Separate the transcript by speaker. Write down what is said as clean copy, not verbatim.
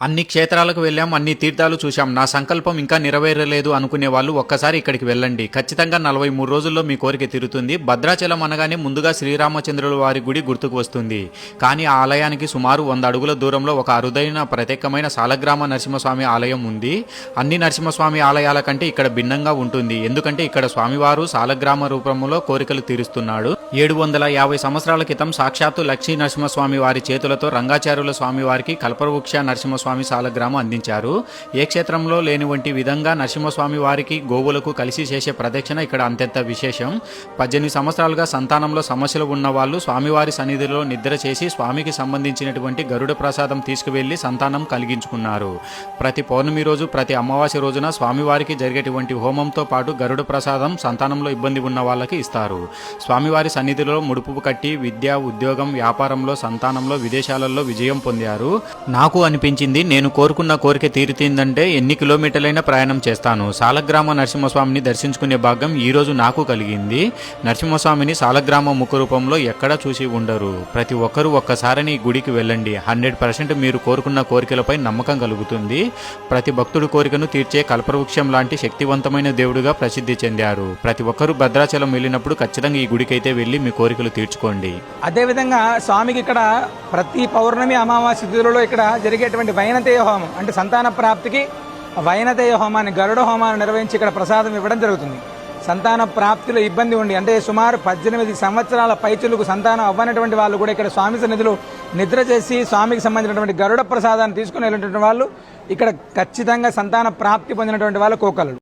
Speaker 1: అన్ని క్షేత్రాలకు వెళ్ళాం, అన్ని తీర్థాలు చూశాం, నా సంకల్పం ఇంకా నెరవేరలేదు అనుకునే వాళ్ళు ఒక్కసారి ఇక్కడికి వెళ్ళండి. ఖచ్చితంగా 43 రోజుల్లో మీ కోరిక తీరుతుంది. భద్రాచలం అనగానే ముందుగా శ్రీరామచంద్రుల వారి గుడి గుర్తుకు వస్తుంది. కానీ ఆ ఆలయానికి సుమారు 100 అడుగుల దూరంలో ఒక అరుదైన ప్రత్యేకమైన సాలగ్రామ నరసింహస్వామి ఆలయం ఉంది. అన్ని నరసింహస్వామి ఆలయాల కంటే ఇక్కడ భిన్నంగా ఉంటుంది. ఎందుకంటే ఇక్కడ స్వామివారు సాలగ్రామ రూపంలో కోరికలు తీరుస్తున్నాడు. 750 సంవత్సరాల క్రితం సాక్షాత్తు లక్ష్మీ నరసింహస్వామి వారి చేతులతో రంగాచార్యుల స్వామి వారికి కల్పవృక్ష నరసింహస్వామి సాలగ్రామం అందించారు. ఏ క్షేత్రంలో లేని వంటి విధంగా నరసింహస్వామి వారికి గోవులకు కలిసి చేసే ప్రదక్షిణ ఇక్కడ అంతెంత విశేషం. 18 సంవత్సరాలుగా సంతానంలో సమస్యలు ఉన్న వాళ్ళు స్వామివారి సన్నిధిలో నిద్ర చేసి స్వామికి సంబంధించినటువంటి గరుడ ప్రసాదం తీసుకువెళ్లి సంతానం కలిగించుకున్నారు. ప్రతి పౌర్ణమి రోజు, ప్రతి అమావాస్య రోజున స్వామివారికి జరిగేటువంటి హోమంతో పాటు గరుడ ప్రసాదం సంతానంలో ఇబ్బంది ఉన్న వాళ్ళకి ఇస్తారు. స్వామివారి సన్నిధిలో ముడుపు కట్టి విద్య, ఉద్యోగం, వ్యాపారంలో, సంతానంలో, విదేశాలలో విజయం పొందారు. నాకు అనిపించింది, నేను కోరుకున్న కోరిక తీరుతుందంటే ఎన్ని కిలోమీటర్లైనా ప్రయాణం చేస్తాను. సాలగ్రామ నరసింహస్వామిని దర్శించుకునే భాగ్యం ఈ రోజు నాకు కలిగింది. నరసింహస్వామిని సాలగ్రామ ముఖ రూపంలో ఎక్కడా చూసి ఉండరు. ప్రతి ఒక్కరూ ఒక్కసారి ఈ గుడికి వెళ్ళండి. 100% మీరు కోరుకున్న కోరికలపై నమ్మకం కలుగుతుంది. ప్రతి భక్తుడి కోరికను తీర్చే కల్పవృక్షం లాంటి శక్తివంతమైన దేవుడిగా ప్రసిద్ధి చెందారు. ప్రతి ఒక్కరూ భద్రాచలం వెళ్ళినప్పుడు ఖచ్చితంగా ఈ గుడికైతే వెళ్ళి మీ కోరికలు తీర్చుకోండి.
Speaker 2: అదేవిధంగా స్వామికి ఇక్కడ ప్రతి పౌర్ణమి, అమావాస్య తిథులలో ఇక్కడ జరిగేటువంటి వైనతేయ హోమం అంటే సంతాన ప్రాప్తికి వైనతేయ హోమాన్ని, గరుడ హోమాన్ని నిర్వహించి ఇక్కడ ప్రసాదం ఇవ్వడం జరుగుతుంది. సంతాన ప్రాప్తిలో ఇబ్బంది ఉండి అంటే సుమారు 18 సంవత్సరాల పైచులకు సంతానం అవ్వనటువంటి వాళ్ళు కూడా ఇక్కడ స్వామి సన్నిధిలో నిద్ర చేసి స్వామికి సంబంధించినటువంటి గరుడ ప్రసాదాన్ని తీసుకుని వెళ్ళినటువంటి వాళ్ళు ఇక్కడ ఖచ్చితంగా సంతాన ప్రాప్తి పొందినటువంటి వాళ్ళు కోకలు.